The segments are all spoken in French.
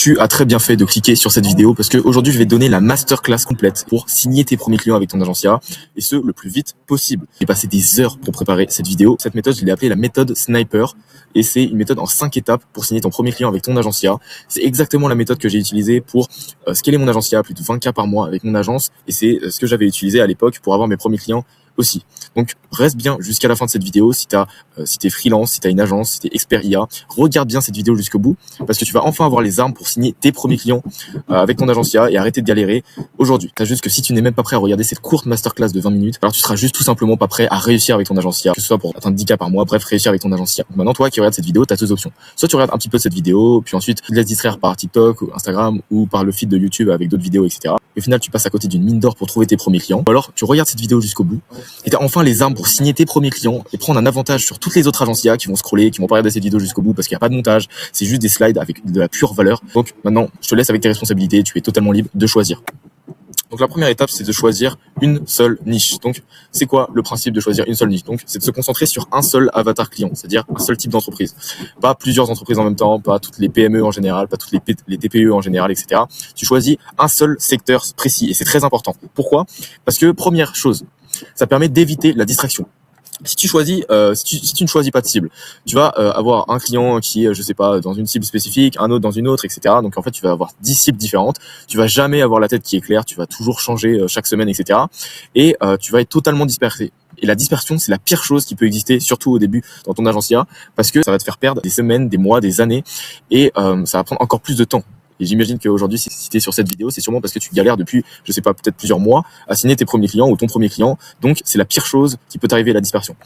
Tu as très bien fait de cliquer sur cette vidéo parce qu'aujourd'hui, je vais te donner la masterclass complète pour signer tes premiers clients avec ton agencia et ce, le plus vite possible. J'ai passé des heures pour préparer cette vidéo. Cette méthode, je l'ai appelée la méthode Sniper et c'est une méthode en 5 étapes pour signer ton premier client avec ton agencia. C'est exactement la méthode que j'ai utilisée pour scaler mon agencia, plus de 20K par mois avec mon agence et c'est ce que j'avais utilisé à l'époque pour avoir mes premiers clients aussi. Donc, reste bien jusqu'à la fin de cette vidéo. Si t'es freelance, si t'as une agence, si t'es expert IA, regarde bien cette vidéo jusqu'au bout parce que tu vas enfin avoir les armes pour signer tes premiers clients avec ton agence IA et arrêter de galérer aujourd'hui. T'as juste que si tu n'es même pas prêt à regarder cette courte masterclass de 20 minutes, alors tu seras juste tout simplement pas prêt à réussir avec ton agence IA, que ce soit pour atteindre 10K par mois, bref, réussir avec ton agence IA. Maintenant, toi qui regardes cette vidéo, t'as deux options. Soit tu regardes un petit peu de cette vidéo, puis ensuite tu te laisses distraire par TikTok ou Instagram ou par le feed de YouTube avec d'autres vidéos, etc. Et au final, tu passes à côté d'une mine d'or pour trouver tes premiers clients. Ou alors, tu regardes cette vidéo jusqu'au bout et t'as enfin les armes pour signer tes premiers clients et prendre un avantage sur toutes les autres agences IA qui vont scroller, qui vont pas regarder cette vidéo jusqu'au bout parce qu'il n'y a pas de montage, c'est juste des slides avec de la pure valeur. Donc maintenant, je te laisse avec tes responsabilités, tu es totalement libre de choisir. Donc la première étape, c'est de choisir une seule niche. Donc c'est quoi le principe de choisir une seule niche? Donc c'est de se concentrer sur un seul avatar client, c'est-à-dire un seul type d'entreprise. Pas plusieurs entreprises en même temps, pas toutes les PME en général, pas toutes les TPE en général, etc. Tu choisis un seul secteur précis et c'est très important. Pourquoi? Parce que première chose, ça permet d'éviter la distraction. Si tu ne choisis pas de cible, tu vas avoir un client qui est, je sais pas, dans une cible spécifique, un autre dans une autre, etc. Donc en fait, tu vas avoir 10 cibles différentes. Tu vas jamais avoir la tête qui est claire. Tu vas toujours changer chaque semaine, etc. Et tu vas être totalement dispersé. Et la dispersion, c'est la pire chose qui peut exister, surtout au début dans ton agence IA, parce que ça va te faire perdre des semaines, des mois, des années, et ça va prendre encore plus de temps. Et j'imagine qu'aujourd'hui, si tu es sur cette vidéo, c'est sûrement parce que tu galères depuis, je sais pas, peut-être plusieurs mois à signer tes premiers clients ou ton premier client. Donc, c'est la pire chose qui peut t'arriver, la dispersion.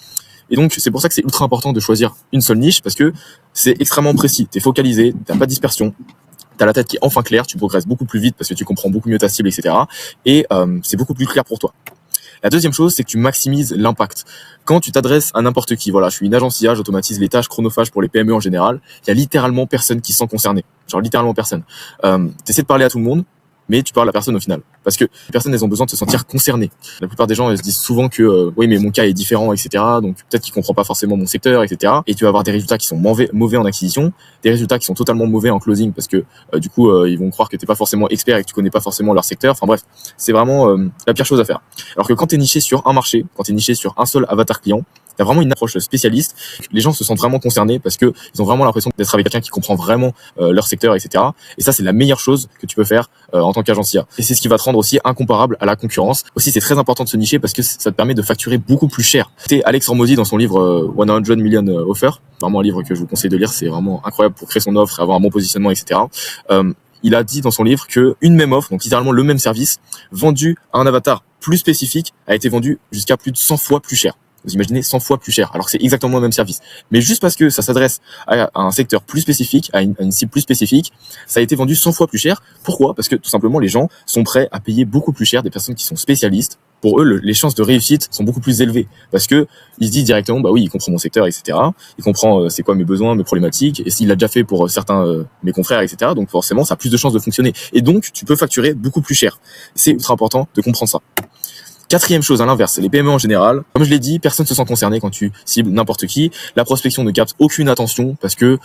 Et donc, c'est pour ça que c'est ultra important de choisir une seule niche parce que c'est extrêmement précis. Tu es focalisé, t'as pas de dispersion. T'as la tête qui est enfin claire, tu progresses beaucoup plus vite parce que tu comprends beaucoup mieux ta cible, etc. Et c'est beaucoup plus clair pour toi. La deuxième chose, c'est que tu maximises l'impact. Quand tu t'adresses à n'importe qui, voilà, je suis une agence IA, j'automatise les tâches chronophages pour les PME en général, il y a littéralement personne qui se sent concerné. Genre littéralement personne. T'essaies de parler à tout le monde, mais tu parles à personne au final. Parce que les personnes, elles ont besoin de se sentir concernées. La plupart des gens, elles se disent souvent que oui, mais mon cas est différent, etc. Donc peut-être qu'ils comprennent pas forcément mon secteur, etc. Et tu vas avoir des résultats qui sont mauvais en acquisition, des résultats qui sont totalement mauvais en closing parce que du coup, ils vont croire que t'es pas forcément expert et que tu connais pas forcément leur secteur. Enfin bref, c'est vraiment la pire chose à faire. Alors que quand t'es niché sur un marché, quand t'es niché sur un seul avatar client, t'as vraiment une approche spécialiste. Les gens se sentent vraiment concernés parce que ils ont vraiment l'impression d'être avec quelqu'un qui comprend vraiment leur secteur, etc. Et ça, c'est la meilleure chose que tu peux faire en tant qu'agence IA. Et c'est ce qui va te rendre aussi incomparable à la concurrence. Aussi, c'est très important de se nicher parce que ça te permet de facturer beaucoup plus cher. C'est Alex Hormozy dans son livre 100 Million Offer, vraiment un livre que je vous conseille de lire. C'est vraiment incroyable pour créer son offre, avoir un bon positionnement, etc. Il a dit dans son livre que une même offre, donc littéralement le même service, vendu à un avatar plus spécifique, a été vendu jusqu'à plus de 100 fois plus cher. Vous imaginez 100 fois plus cher, alors que c'est exactement le même service. Mais juste parce que ça s'adresse à un secteur plus spécifique, à une cible plus spécifique, ça a été vendu 100 fois plus cher. Pourquoi? Parce que tout simplement, les gens sont prêts à payer beaucoup plus cher des personnes qui sont spécialistes. Pour eux, les chances de réussite sont beaucoup plus élevées. Parce que il se dit directement, bah oui, il comprend mon secteur, etc. Il comprend c'est quoi mes besoins, mes problématiques. Et s'il l'a déjà fait pour certains mes confrères, etc. Donc forcément, ça a plus de chances de fonctionner. Et donc, tu peux facturer beaucoup plus cher. C'est ultra important de comprendre ça. Quatrième chose, à l'inverse, les PME en général, comme je l'ai dit, personne ne se sent concerné quand tu cibles n'importe qui. La prospection ne capte aucune attention parce que,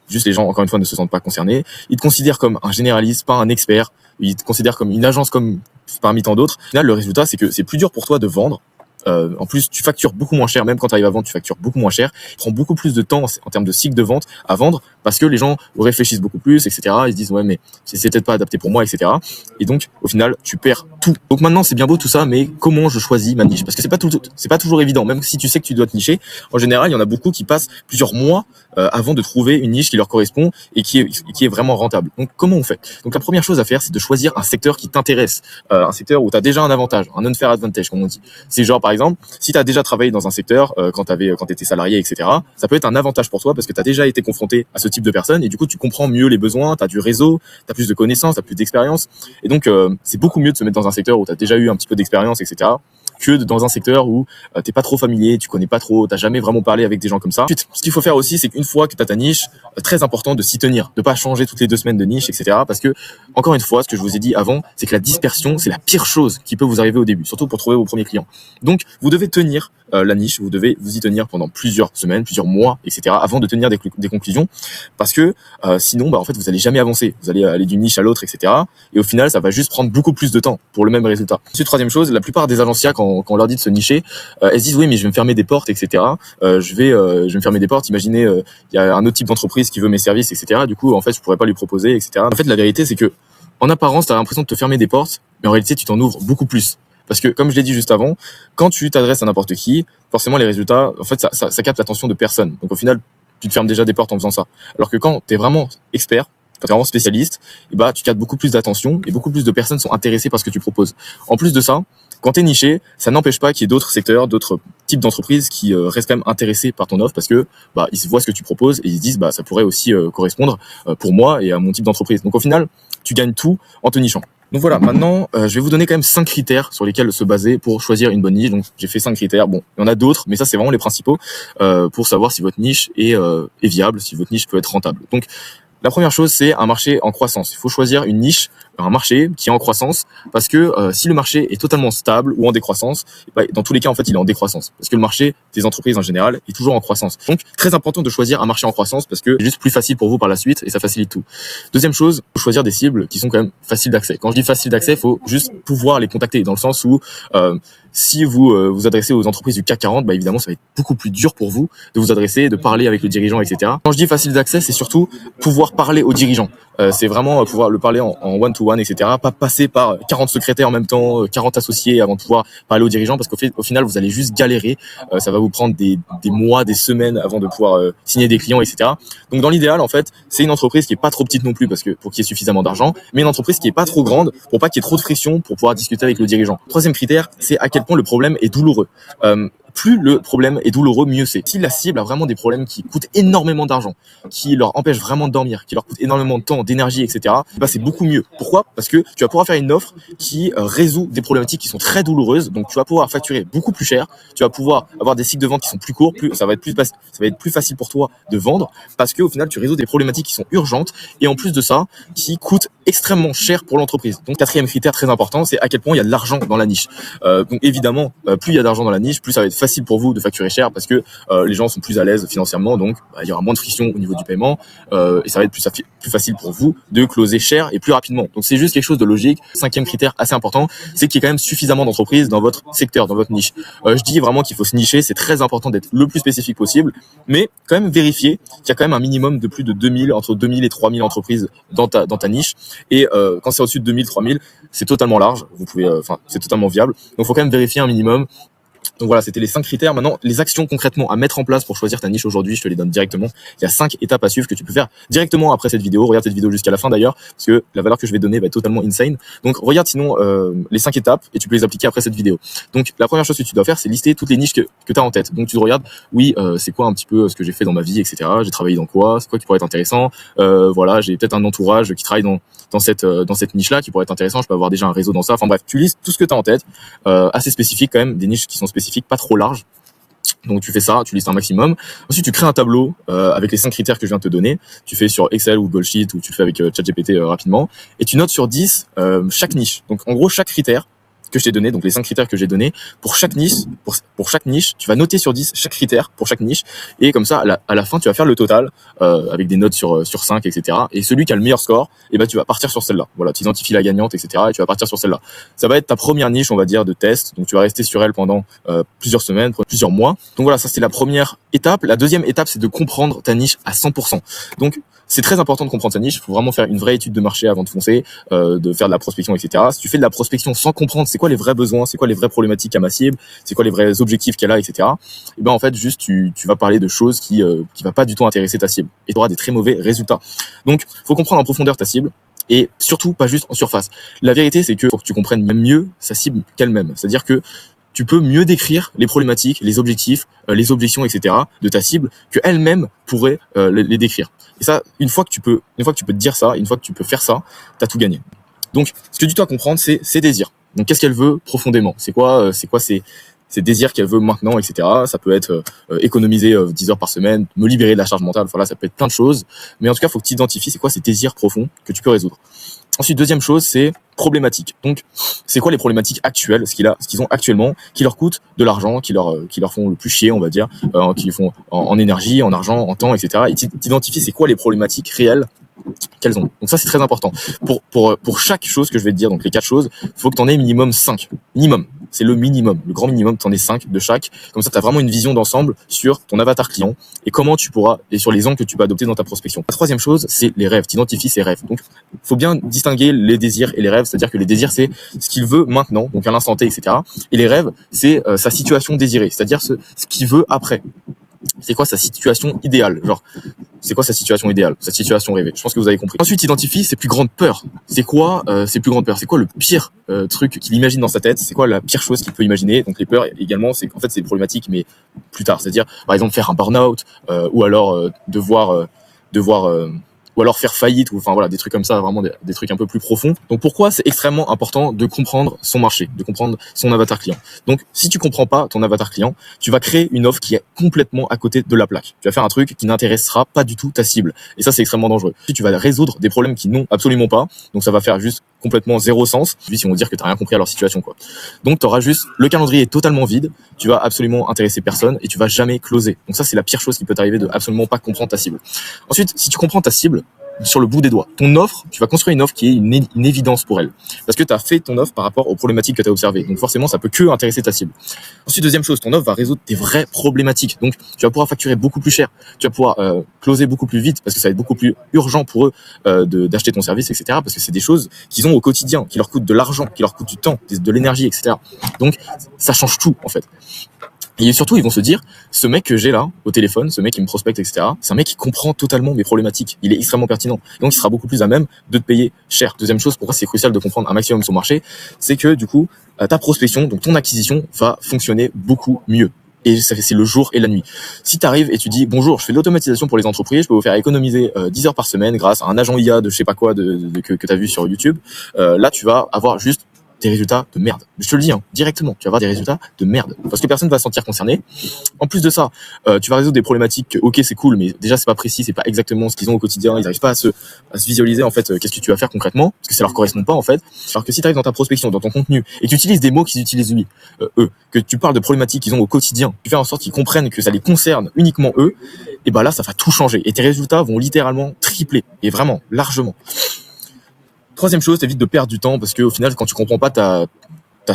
juste les gens, encore une fois, ne se sentent pas concernés. Ils te considèrent comme un généraliste, pas un expert. Ils te considèrent comme une agence comme parmi tant d'autres. Au final, le résultat, c'est que c'est plus dur pour toi de vendre. En plus, tu factures beaucoup moins cher, même quand tu arrives à vendre, tu factures beaucoup moins cher. Il prend beaucoup plus de temps en termes de cycle de vente à vendre parce que les gens réfléchissent beaucoup plus, etc. Ils se disent, ouais, mais c'est peut-être pas adapté pour moi, etc. Et donc, au final, tu perds tout. Donc maintenant, c'est bien beau tout ça, mais comment je choisis ma niche? Parce que c'est pas toujours évident. Même si tu sais que tu dois te nicher, en général, il y en a beaucoup qui passent plusieurs mois avant de trouver une niche qui leur correspond et qui est vraiment rentable. Donc, comment on fait? Donc, la première chose à faire, c'est de choisir un secteur qui t'intéresse, un secteur où tu as déjà un avantage, un unfair advantage, comme on dit. C'est genre, par exemple, si tu as déjà travaillé dans un secteur quand tu étais salarié, etc., ça peut être un avantage pour toi parce que tu as déjà été confronté à ce type de personnes et du coup, tu comprends mieux les besoins, tu as du réseau, tu as plus de connaissances, tu as plus d'expérience. Et donc, c'est beaucoup mieux de se mettre dans un secteur où tu as déjà eu un petit peu d'expérience, etc., que dans un secteur où t'es pas trop familier, tu connais pas trop, t'as jamais vraiment parlé avec des gens comme ça. Ensuite, ce qu'il faut faire aussi, c'est qu'une fois que t'as ta niche, très important de s'y tenir, de pas changer toutes les 2 semaines de niche, etc. Parce que, encore une fois, ce que je vous ai dit avant, c'est que la dispersion, c'est la pire chose qui peut vous arriver au début, surtout pour trouver vos premiers clients. Donc, vous devez tenir la niche, vous devez vous y tenir pendant plusieurs semaines, plusieurs mois, etc. avant de tenir des conclusions, parce que sinon, en fait, vous allez jamais avancer. Vous allez aller d'une niche à l'autre, etc. Et au final, ça va juste prendre beaucoup plus de temps pour le même résultat. Ensuite, troisième chose, la plupart des agencias, quand on leur dit de se nicher, elles se disent oui, mais je vais me fermer des portes, etc. Je vais me fermer des portes. Imaginez, il y a un autre type d'entreprise qui veut mes services, etc. Du coup, en fait, je pourrais pas lui proposer, etc. En fait, la vérité, c'est que en apparence, tu as l'impression de te fermer des portes, mais en réalité, tu t'en ouvres beaucoup plus. Parce que, comme je l'ai dit juste avant, quand tu t'adresses à n'importe qui, forcément, les résultats, en fait, ça capte l'attention de personne. Donc, au final, tu te fermes déjà des portes en faisant ça. Alors que quand tu es vraiment expert, quand tu es vraiment spécialiste, tu captes beaucoup plus d'attention et beaucoup plus de personnes sont intéressées par ce que tu proposes. En plus de ça, quand tu es niché, ça n'empêche pas qu'il y ait d'autres secteurs, d'autres types d'entreprises qui restent quand même intéressés par ton offre parce que ils voient ce que tu proposes et ils se disent ça pourrait aussi correspondre pour moi et à mon type d'entreprise. Donc au final, tu gagnes tout en te nichant. Donc voilà, maintenant, je vais vous donner quand même 5 critères sur lesquels se baser pour choisir une bonne niche. Donc j'ai fait 5 critères. Bon, il y en a d'autres, mais ça c'est vraiment les principaux pour savoir si votre niche est viable, si votre niche peut être rentable. Donc la première chose, c'est un marché en croissance. Il faut choisir une niche, un marché qui est en croissance, parce que si le marché est totalement stable ou en décroissance, dans tous les cas, en fait, il est en décroissance. Parce que le marché des entreprises en général est toujours en croissance. Donc, très important de choisir un marché en croissance parce que c'est juste plus facile pour vous par la suite et ça facilite tout. Deuxième chose, faut choisir des cibles qui sont quand même faciles d'accès. Quand je dis facile d'accès, il faut juste pouvoir les contacter, dans le sens où si vous vous adressez aux entreprises du CAC 40, évidemment, ça va être beaucoup plus dur pour vous de vous adresser, de parler avec le dirigeant, etc. Quand je dis facile d'accès, c'est surtout pouvoir parler aux dirigeants. C'est vraiment pouvoir le parler en one-to-one, etc. Pas passer par 40 secrétaires en même temps, 40 associés avant de pouvoir parler aux dirigeants, parce qu'au final, vous allez juste galérer. Ça va vous prendre des mois, des semaines avant de pouvoir signer des clients, etc. Donc, dans l'idéal, en fait, c'est une entreprise qui est pas trop petite non plus, parce que pour qu'il y ait suffisamment d'argent, mais une entreprise qui est pas trop grande pour pas qu'il y ait trop de friction pour pouvoir discuter avec le dirigeant. Troisième critère, c'est à quel point le problème est douloureux. Plus le problème est douloureux, mieux c'est. Si la cible a vraiment des problèmes qui coûtent énormément d'argent, qui leur empêchent vraiment de dormir, qui leur coûtent énormément de temps, d'énergie, etc., c'est beaucoup mieux. Pourquoi ? Parce que tu vas pouvoir faire une offre qui résout des problématiques qui sont très douloureuses, donc tu vas pouvoir facturer beaucoup plus cher, tu vas pouvoir avoir des cycles de vente qui sont plus courts, ça va être plus facile pour toi de vendre, parce qu'au final tu résous des problématiques qui sont urgentes, et en plus de ça, qui coûtent extrêmement cher pour l'entreprise. Donc quatrième critère très important, c'est à quel point il y a de l'argent dans la niche. Donc évidemment, plus il y a d'argent dans la niche, plus ça va être facile pour vous de facturer cher, parce que les gens sont plus à l'aise financièrement, donc il y aura moins de friction au niveau du paiement et ça va être plus facile pour vous de closer cher et plus rapidement. Donc c'est juste quelque chose de logique. Cinquième critère assez important, c'est qu'il y ait quand même suffisamment d'entreprises dans votre secteur, dans votre niche. Je dis vraiment qu'il faut se nicher, c'est très important d'être le plus spécifique possible, mais quand même vérifier qu'il y a quand même un minimum de plus de 2000, entre 2000 et 3000 entreprises dans ta niche, et quand c'est au-dessus de 2000, 3000, c'est totalement large, vous pouvez, c'est totalement viable, donc faut quand même vérifier un minimum. Donc voilà, c'était les 5 critères. Maintenant, les actions concrètement à mettre en place pour choisir ta niche aujourd'hui, je te les donne directement. Il y a 5 étapes à suivre que tu peux faire directement après cette vidéo. Regarde cette vidéo jusqu'à la fin d'ailleurs, parce que la valeur que je vais donner va être totalement insane. Donc regarde sinon les 5 étapes et tu peux les appliquer après cette vidéo. Donc la première chose que tu dois faire, c'est lister toutes les niches que tu as en tête. Donc tu te regardes, oui, c'est quoi un petit peu ce que j'ai fait dans ma vie, etc. J'ai travaillé dans quoi, c'est quoi qui pourrait être intéressant. Voilà, j'ai peut-être un entourage qui travaille dans cette niche-là qui pourrait être intéressant. Je peux avoir déjà un réseau dans ça. Enfin bref, tu listes tout ce que tu as en tête, assez spécifique quand même, des niches qui sont spécifiques, pas trop large. Donc tu fais ça, tu listes un maximum. Ensuite tu crées un tableau avec les 5 critères que je viens de te donner. Tu fais sur Excel ou Google Sheet ou tu le fais avec ChatGPT rapidement. Et tu notes sur 10 chaque niche. Donc en gros chaque critère que je t'ai donné, donc les 5 critères que j'ai donnés, pour chaque niche, pour chaque niche, tu vas noter sur 10 chaque critère pour chaque niche, et comme ça, à la fin, tu vas faire le total, avec des notes sur 5, etc. Et celui qui a le meilleur score, tu vas partir sur celle-là. Voilà, tu identifies la gagnante, etc. et tu vas partir sur celle-là. Ça va être ta première niche, on va dire, de test, donc tu vas rester sur elle pendant plusieurs semaines, plusieurs mois. Donc voilà, ça c'est la première étape. La deuxième étape, c'est de comprendre ta niche à 100%. Donc, c'est très important de comprendre sa niche. Il faut vraiment faire une vraie étude de marché avant de foncer, de faire de la prospection, etc. Si tu fais de la prospection sans comprendre c'est quoi les vrais besoins, c'est quoi les vraies problématiques à ma cible, c'est quoi les vrais objectifs qu'elle a, etc. Et en fait, juste tu vas parler de choses qui va pas du tout intéresser ta cible et tu auras des très mauvais résultats. Donc, faut comprendre en profondeur ta cible. Et surtout, pas juste en surface. La vérité, c'est que faut que tu comprennes même mieux sa cible qu'elle-même. C'est-à-dire que tu peux mieux décrire les problématiques, les objectifs, les objections, etc. de ta cible que elle-même pourrait les décrire. Et ça, une fois que tu peux te dire ça, une fois que tu peux faire ça, t'as tout gagné. Donc, ce que tu dois comprendre, c'est ses désirs. Donc, qu'est-ce qu'elle veut profondément ? C'est quoi ses désirs qu'elle veut maintenant, etc. Ça peut être économiser 10 heures par semaine, me libérer de la charge mentale. Voilà, ça peut être plein de choses. Mais en tout cas, il faut que tu identifies c'est quoi ces désirs profonds que tu peux résoudre. Ensuite, deuxième chose, c'est problématique. Donc, c'est quoi les problématiques actuelles, ce qu'ils ont actuellement, qui leur coûtent de l'argent, qui leur font le plus chier, on va dire, qui les font en énergie, en argent, en temps, etc. Et t'identifies c'est quoi les problématiques réelles qu'elles ont. Donc ça, c'est très important. Pour chaque chose que je vais te dire, donc les 4 choses, faut que tu en aies minimum 5. Minimum. C'est le minimum. Le grand minimum, tu en aies 5 de chaque. Comme ça, tu as vraiment une vision d'ensemble sur ton avatar client et comment tu pourras, et sur les angles que tu peux adopter dans ta prospection. La troisième chose, c'est les rêves. Tu identifies ses rêves. Donc, faut bien distinguer les désirs et les rêves. C'est-à-dire que les désirs, c'est ce qu'il veut maintenant, donc à l'instant T, etc. Et les rêves, c'est sa situation désirée. C'est-à-dire ce qu'il veut après. C'est quoi sa situation idéale? Genre, c'est quoi sa situation idéale, sa situation rêvée? Je pense que vous avez compris. Ensuite, identifie ses plus grandes peurs. C'est quoi ses plus grandes peurs? C'est quoi le pire truc qu'il imagine dans sa tête? C'est quoi la pire chose qu'il peut imaginer? Donc les peurs également, c'est en fait c'est problématique, mais plus tard. C'est-à-dire, par exemple, faire un burn-out ou alors devoir ou alors faire faillite, ou enfin voilà, des trucs comme ça, vraiment des trucs un peu plus profonds. Donc pourquoi c'est extrêmement important de comprendre son marché, de comprendre son avatar client. Donc si tu comprends pas ton avatar client, tu vas créer une offre qui est complètement à côté de la plaque. Tu vas faire un truc qui n'intéressera pas du tout ta cible. Et ça, c'est extrêmement dangereux. Si tu vas résoudre des problèmes qui n'ont absolument pas, donc ça va faire juste complètement zéro sens, si on va dire que tu n'as rien compris à leur situation, quoi. Donc tu auras juste le calendrier totalement vide, tu vas absolument intéresser personne et tu vas jamais closer. Donc ça, c'est la pire chose qui peut t'arriver, de absolument pas comprendre ta cible. Ensuite, si tu comprends ta cible sur le bout des doigts, ton offre, tu vas construire une offre qui est une évidence pour elle, parce que tu as fait ton offre par rapport aux problématiques que tu as observées. Donc forcément, ça peut que intéresser ta cible. Ensuite, deuxième chose, ton offre va résoudre des vraies problématiques. Donc tu vas pouvoir facturer beaucoup plus cher, tu vas pouvoir closer beaucoup plus vite, parce que ça va être beaucoup plus urgent pour eux d'acheter ton service, etc. Parce que c'est des choses qu'ils ont au quotidien, qui leur coûtent de l'argent, qui leur coûtent du temps, de l'énergie, etc. Donc ça change tout en fait. Et surtout, ils vont se dire, ce mec que j'ai là, au téléphone, ce mec qui me prospecte, etc., c'est un mec qui comprend totalement mes problématiques. Il est extrêmement pertinent. Donc, il sera beaucoup plus à même de te payer cher. Deuxième chose, pourquoi c'est crucial de comprendre un maximum son marché, c'est que, du coup, ta prospection, donc ton acquisition, va fonctionner beaucoup mieux. Et c'est le jour et la nuit. Si tu arrives et tu dis, bonjour, je fais de l'automatisation pour les entreprises, je peux vous faire économiser 10 heures par semaine grâce à un agent IA de je sais pas quoi que tu as vu sur YouTube, là, tu vas avoir juste des résultats de merde. Je te le dis, directement, tu vas avoir des résultats de merde. Parce que personne va se sentir concerné. En plus de ça, tu vas résoudre des problématiques, ok, c'est cool, mais déjà, c'est pas précis, c'est pas exactement ce qu'ils ont au quotidien, ils n'arrivent pas à se visualiser, en fait, qu'est-ce que tu vas faire concrètement, parce que ça leur correspond pas, en fait. Alors que si tu arrives dans ta prospection, dans ton contenu, et que tu utilises des mots qu'ils utilisent lui, eux, que tu parles de problématiques qu'ils ont au quotidien, tu fais en sorte qu'ils comprennent que ça les concerne uniquement eux, et bah là, ça va tout changer. Et tes résultats vont littéralement tripler. Et vraiment, largement. Troisième chose, t'évites de perdre du temps parce que au final, quand tu comprends pas ta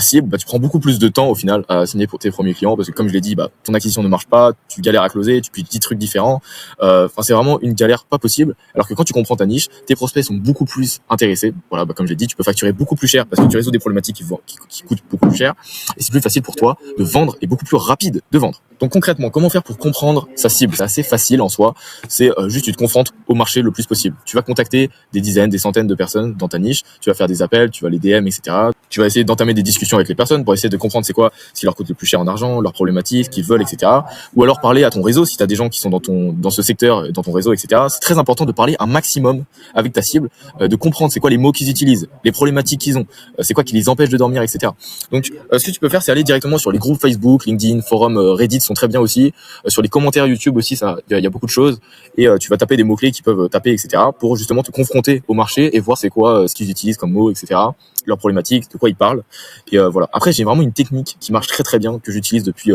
cible, bah, tu prends beaucoup plus de temps au final à signer pour tes premiers clients parce que comme je l'ai dit, bah, ton acquisition ne marche pas, tu galères à closer, tu puis 10 trucs différents. Enfin, c'est vraiment une galère pas possible. Alors que quand tu comprends ta niche, tes prospects sont beaucoup plus intéressés. Voilà, bah, comme je l'ai dit, tu peux facturer beaucoup plus cher parce que tu résous des problématiques qui coûtent beaucoup plus cher et c'est plus facile pour toi de vendre et beaucoup plus rapide de vendre. Donc concrètement, comment faire pour comprendre sa cible? C'est assez facile en soi. C'est juste tu te confrontes au marché le plus possible. Tu vas contacter des dizaines, des centaines de personnes dans ta niche. Tu vas faire des appels, tu vas les DM, etc. Tu vas essayer d'entamer des discussions avec les personnes pour essayer de comprendre c'est quoi ce qui leur coûte le plus cher en argent, leurs problématiques, ce qu'ils veulent, etc. Ou alors parler à ton réseau si tu as des gens qui sont dans ce secteur, dans ton réseau, etc. C'est très important de parler un maximum avec ta cible, de comprendre c'est quoi les mots qu'ils utilisent, les problématiques qu'ils ont, c'est quoi qui les empêche de dormir, etc. Donc ce que tu peux faire, c'est aller directement sur les groupes Facebook, LinkedIn, forums, Reddit sont très bien aussi. Sur les commentaires YouTube aussi, il y a beaucoup de choses. Et tu vas taper des mots-clés qui peuvent taper, etc. pour justement te confronter au marché et voir c'est quoi ce qu'ils utilisent comme mots, etc. leurs problématiques, de quoi ils parlent. Et voilà. Après, j'ai vraiment une technique qui marche très très bien, que j'utilise depuis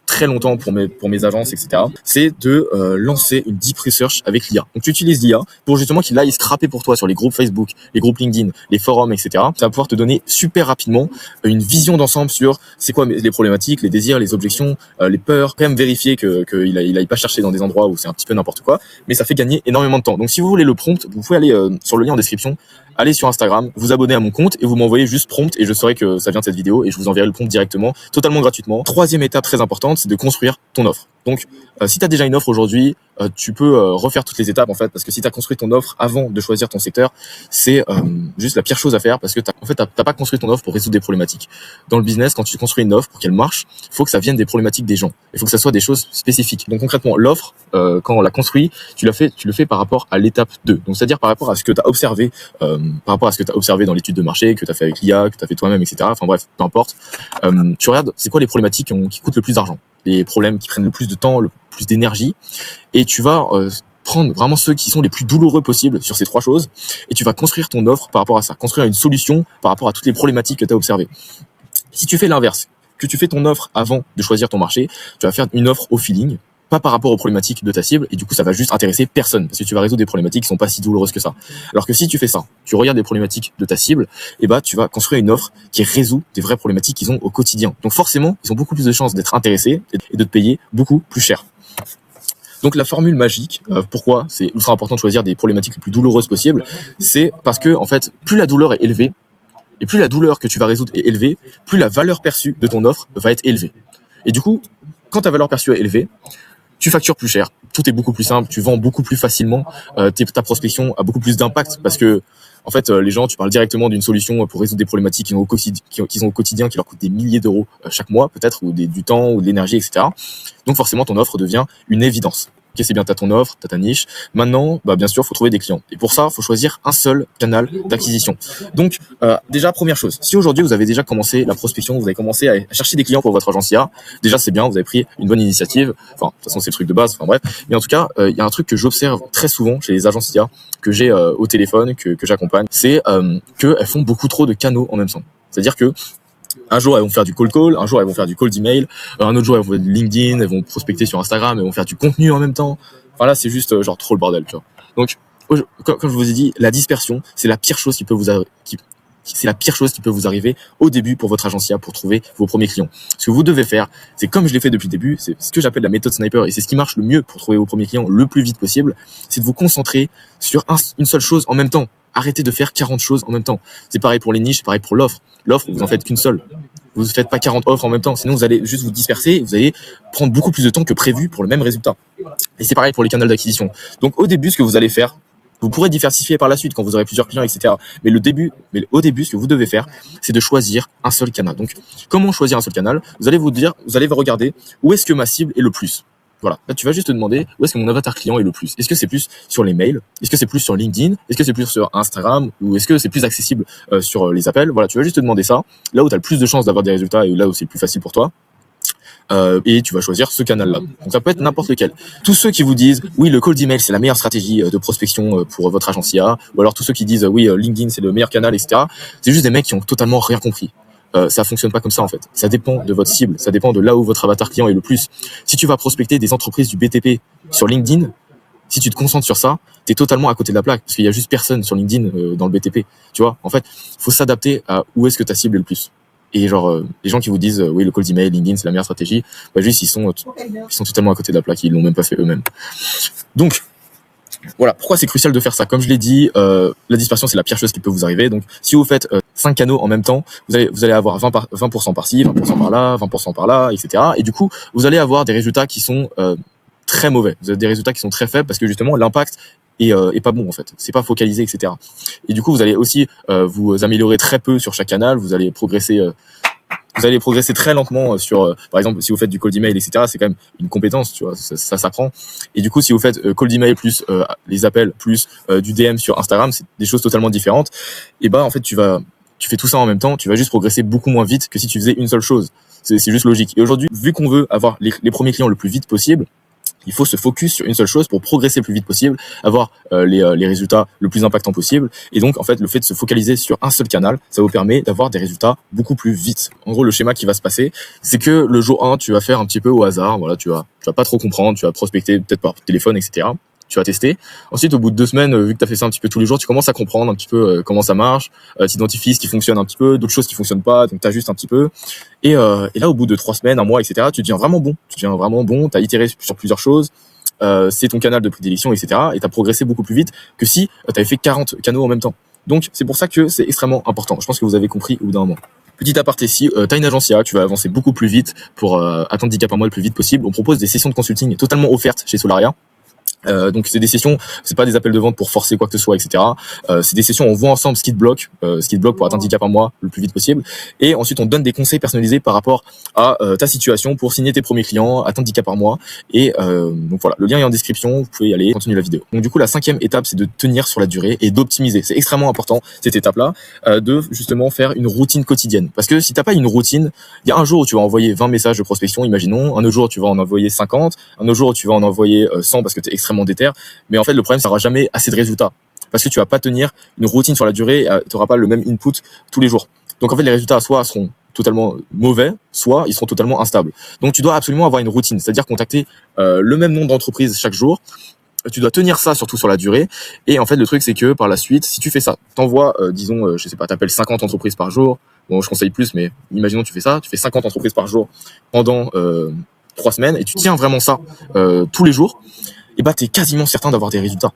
très longtemps pour mes agences, etc. C'est de lancer une deep research avec l'IA. Donc tu utilises l'IA pour justement qu'il aille scraper pour toi sur les groupes Facebook, les groupes LinkedIn, les forums, etc. Ça va pouvoir te donner super rapidement une vision d'ensemble sur c'est quoi les problématiques, les désirs, les objections, les peurs. Quand même vérifier qu'il aille pas chercher dans des endroits où c'est un petit peu n'importe quoi, mais ça fait gagner énormément de temps. Donc si vous voulez le prompt, vous pouvez aller sur le lien en description, allez sur Instagram, vous abonnez à mon compte et vous m'envoyez juste prompt et je saurai que ça vient de cette vidéo et je vous enverrai le prompt directement, totalement gratuitement. Troisième étape très importante, c'est de construire ton offre. Donc, si tu as déjà une offre aujourd'hui, tu peux refaire toutes les étapes en fait, parce que si tu as construit ton offre avant de choisir ton secteur, c'est juste la pire chose à faire parce que t'as pas construit ton offre pour résoudre des problématiques. Dans le business, quand tu construis une offre pour qu'elle marche, il faut que ça vienne des problématiques des gens. Il faut que ça soit des choses spécifiques. Donc concrètement, l'offre, quand on la construit, tu le fais par rapport à l'étape 2. Donc c'est-à-dire par rapport à ce que tu as observé, dans l'étude de marché, que tu as fait avec l'IA, que tu as fait toi-même, etc. Enfin bref, peu importe. Tu regardes, c'est quoi les problématiques qui coûtent le plus d'argent, les problèmes qui prennent le plus de temps, le plus d'énergie, et tu vas prendre vraiment ceux qui sont les plus douloureux possibles sur ces 3 choses et tu vas construire ton offre par rapport à ça, construire une solution par rapport à toutes les problématiques que tu as observées. Si tu fais l'inverse, que tu fais ton offre avant de choisir ton marché, tu vas faire une offre au feeling, pas par rapport aux problématiques de ta cible, et du coup ça va juste intéresser personne, parce que tu vas résoudre des problématiques qui sont pas si douloureuses que ça. Alors que si tu fais ça, tu regardes les problématiques de ta cible, et bah tu vas construire une offre qui résout des vraies problématiques qu'ils ont au quotidien. Donc forcément, ils ont beaucoup plus de chances d'être intéressés et de te payer beaucoup plus cher. Donc la formule magique, pourquoi c'est ultra important de choisir des problématiques les plus douloureuses possibles, c'est parce que en fait, plus la douleur est élevée, et plus la douleur que tu vas résoudre est élevée, plus la valeur perçue de ton offre va être élevée. Et du coup, quand ta valeur perçue est élevée, tu factures plus cher, tout est beaucoup plus simple, tu vends beaucoup plus facilement, ta prospection a beaucoup plus d'impact parce que en fait, les gens, tu parles directement d'une solution pour résoudre des problématiques qu'ils ont au quotidien, qui leur coûtent des milliers d'euros chaque mois, peut-être, ou du temps, ou de l'énergie, etc. Donc forcément, ton offre devient une évidence. Ok, c'est bien, t'as ton offre, t'as ta niche. Maintenant, bah, bien sûr, faut trouver des clients. Et pour ça, faut choisir un seul canal d'acquisition. Donc, déjà, première chose, si aujourd'hui vous avez déjà commencé la prospection, vous avez commencé à chercher des clients pour votre agence IA, déjà c'est bien, vous avez pris une bonne initiative. Enfin, de toute façon, c'est le truc de base. Enfin bref, mais en tout cas, il y a un truc que j'observe très souvent chez les agences IA que j'ai au téléphone, que j'accompagne, c'est qu'elles font beaucoup trop de canaux en même temps. C'est-à-dire que un jour, elles vont faire du cold call, un jour, elles vont faire du cold email, un autre jour, elles vont faire du LinkedIn, elles vont prospecter sur Instagram, elles vont faire du contenu en même temps. Enfin là, c'est juste genre trop le bordel, tu vois. Donc, comme je vous ai dit, la dispersion, c'est la pire chose qui peut vous arriver au début pour votre agence IA pour trouver vos premiers clients. Ce que vous devez faire, c'est comme je l'ai fait depuis le début, c'est ce que j'appelle la méthode sniper et c'est ce qui marche le mieux pour trouver vos premiers clients le plus vite possible, c'est de vous concentrer sur une seule chose en même temps. Arrêtez de faire 40 choses en même temps. C'est pareil pour les niches, c'est pareil pour l'offre. L'offre, vous en faites qu'une seule. Vous ne faites pas 40 offres en même temps, sinon vous allez juste vous disperser et vous allez prendre beaucoup plus de temps que prévu pour le même résultat. Et c'est pareil pour les canaux d'acquisition. Donc au début, ce que vous allez faire, vous pourrez diversifier par la suite quand vous aurez plusieurs clients, etc. Mais au début, ce que vous devez faire, c'est de choisir un seul canal. Donc, comment choisir un seul canal? Vous allez regarder où est-ce que ma cible est le plus. Voilà. Là, tu vas juste te demander où est-ce que mon avatar client est le plus. Est-ce que c'est plus sur les mails? Est-ce que c'est plus sur LinkedIn? Est-ce que c'est plus sur Instagram? Ou est-ce que c'est plus accessible sur les appels? Voilà, tu vas juste te demander ça. Là où tu as le plus de chances d'avoir des résultats et là où c'est le plus facile pour toi. Et tu vas choisir ce canal-là. Donc ça peut être n'importe lequel. Tous ceux qui vous disent oui, le cold email c'est la meilleure stratégie de prospection pour votre agence IA, ou alors tous ceux qui disent oui, LinkedIn c'est le meilleur canal, etc. C'est juste des mecs qui ont totalement rien compris. Ça fonctionne pas comme ça en fait. Ça dépend de votre cible, ça dépend de là où votre avatar client est le plus. Si tu vas prospecter des entreprises du BTP sur LinkedIn, si tu te concentres sur ça, t'es totalement à côté de la plaque parce qu'il y a juste personne sur LinkedIn dans le BTP. Tu vois, en fait, faut s'adapter à où est-ce que ta cible est le plus. Et genre, les gens qui vous disent oui, le cold email, LinkedIn, c'est la meilleure stratégie, bah juste ils sont totalement à côté de la plaque, ils l'ont même pas fait eux-mêmes. Donc voilà, pourquoi c'est crucial de faire ça? Comme je l'ai dit, la dispersion c'est la pire chose qui peut vous arriver. Donc si vous faites 5 canaux en même temps, vous allez avoir 20% par-ci, 20% par là, 20% par là, etc. Et du coup, vous allez avoir des résultats qui sont très mauvais. Vous avez des résultats qui sont très faibles parce que justement l'impact est pas bon en fait, c'est pas focalisé, etc. Et du coup vous allez aussi vous améliorer très peu sur chaque canal, vous allez progresser très lentement sur par exemple si vous faites du cold email, etc. c'est quand même une compétence, tu vois, ça s'apprend. Et du coup si vous faites cold email plus les appels plus du DM sur Instagram, c'est des choses totalement différentes. Et bah en fait tu fais tout ça en même temps, tu vas juste progresser beaucoup moins vite que si tu faisais une seule chose. C'est juste logique. Et aujourd'hui, vu qu'on veut avoir les premiers clients le plus vite possible, il faut se focus sur une seule chose pour progresser le plus vite possible, avoir les résultats le plus impactants possible. Et donc, en fait, le fait de se focaliser sur un seul canal, ça vous permet d'avoir des résultats beaucoup plus vite. En gros, le schéma qui va se passer, c'est que le jour 1, tu vas faire un petit peu au hasard. Voilà, tu vas pas trop comprendre, tu vas prospecter peut-être par téléphone, etc. Tu vas tester. Ensuite, au bout de 2 semaines, vu que tu as fait ça un petit peu tous les jours, tu commences à comprendre un petit peu comment ça marche, tu identifies ce qui fonctionne un petit peu, d'autres choses qui fonctionnent pas, donc tu ajustes un petit peu. Et là, au bout de 3 semaines, un mois, etc., tu deviens vraiment bon. Tu as itéré sur plusieurs choses, c'est ton canal de prédilection, etc. Et tu as progressé beaucoup plus vite que si tu avais fait 40 canaux en même temps. Donc, c'est pour ça que c'est extrêmement important. Je pense que vous avez compris au bout d'un moment. Petit aparté, si tu as une agence IA, tu vas avancer beaucoup plus vite pour atteindre 10K par mois le plus vite possible. On propose des sessions de consulting totalement offertes chez Solaria. Donc c'est des sessions, c'est pas des appels de vente pour forcer quoi que ce soit, etc. C'est des sessions où on voit ensemble ce qui te bloque pour atteindre 10K par mois le plus vite possible. Et ensuite on donne des conseils personnalisés par rapport à ta situation pour signer tes premiers clients, atteindre 10K par mois. Et donc voilà, le lien est en description, vous pouvez y aller, continuer la vidéo. Donc du coup la 5e étape c'est de tenir sur la durée et d'optimiser. C'est extrêmement important cette étape-là, de justement faire une routine quotidienne. Parce que si t'as pas une routine, il y a un jour où tu vas envoyer 20 messages de prospection, imaginons, un autre jour tu vas en envoyer 50, un autre jour où tu vas en envoyer 100 parce que t'es extrêmement extrêmement déter. Mais en fait, le problème, ça n'aura jamais assez de résultats. Parce que tu vas pas tenir une routine sur la durée, tu n'auras pas le même input tous les jours. Donc en fait, les résultats soit seront totalement mauvais, soit ils seront totalement instables. Donc tu dois absolument avoir une routine, c'est-à-dire contacter le même nombre d'entreprises chaque jour. Tu dois tenir ça surtout sur la durée. Et en fait, le truc, c'est que par la suite, si tu fais ça, t'envoies, disons, je sais pas, t'appelles 50 entreprises par jour. Bon, je conseille plus, mais imaginons tu fais ça, tu fais 50 entreprises par jour pendant 3 semaines et tu tiens vraiment ça tous les jours, et bah t'es quasiment certain d'avoir des résultats.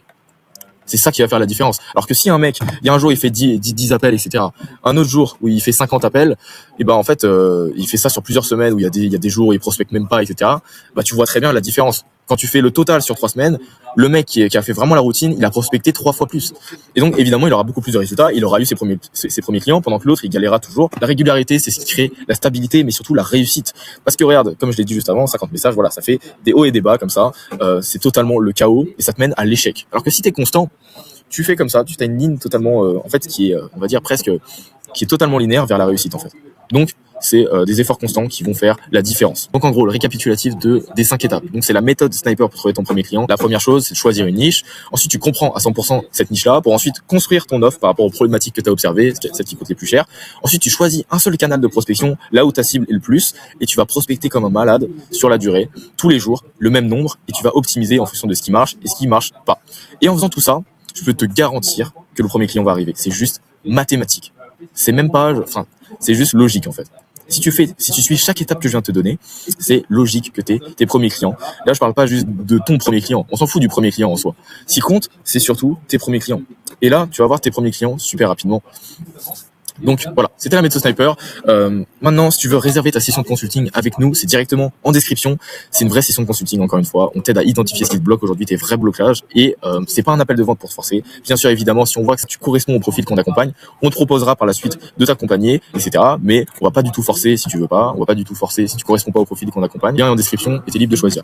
C'est ça qui va faire la différence. Alors que si un mec, il y a un jour il fait 10 appels, etc. Un autre jour où il fait 50 appels, et ben en fait il fait ça sur plusieurs semaines où il y a des jours où il prospecte même pas, etc. Bah tu vois très bien la différence. Quand tu fais le total sur 3 semaines, le mec qui a fait vraiment la routine, il a prospecté 3 fois plus. Et donc évidemment il aura beaucoup plus de résultats, il aura eu ses premiers clients, pendant que l'autre il galérera toujours. La régularité, c'est ce qui crée la stabilité, mais surtout la réussite. Parce que regarde, comme je l'ai dit juste avant, 50 messages, voilà, ça fait des hauts et des bas comme ça. C'est totalement le chaos et ça te mène à l'échec. Alors que si t'es constant, tu fais comme ça, tu as une ligne totalement, en fait, qui est, on va dire presque, qui est totalement linéaire vers la réussite en fait. Donc c'est des efforts constants qui vont faire la différence. Donc en gros, le récapitulatif des 5 étapes. Donc c'est la méthode Sniper pour trouver ton premier client. La première chose, c'est de choisir une niche. Ensuite, tu comprends à 100% cette niche-là pour ensuite construire ton offre par rapport aux problématiques que tu as observées, celles qui coûtent les plus cher. Ensuite, tu choisis un seul canal de prospection, là où ta cible est le plus, et tu vas prospecter comme un malade sur la durée, tous les jours, le même nombre, et tu vas optimiser en fonction de ce qui marche et ce qui marche pas. Et en faisant tout ça, je peux te garantir que le premier client va arriver. C'est juste mathématique. C'est même pas, enfin, c'est juste logique en fait. Si tu suis chaque étape que je viens de te donner, c'est logique que tu aies tes premiers clients. Là, je parle pas juste de ton premier client. On s'en fout du premier client en soi. Ce qui compte, c'est surtout tes premiers clients. Et là, tu vas avoir tes premiers clients super rapidement. Donc voilà, c'était la méthode Sniper. Maintenant, si tu veux réserver ta session de consulting avec nous, c'est directement en description. C'est une vraie session de consulting, encore une fois. On t'aide à identifier ce qui te bloque aujourd'hui, tes vrais blocages. Et c'est pas un appel de vente pour te forcer. Bien sûr, évidemment, si on voit que tu corresponds au profil qu'on accompagne, on te proposera par la suite de t'accompagner, etc. Mais on va pas du tout forcer si tu veux pas. On va pas du tout forcer si tu corresponds pas au profil qu'on accompagne. Lien en description et t'es libre de choisir.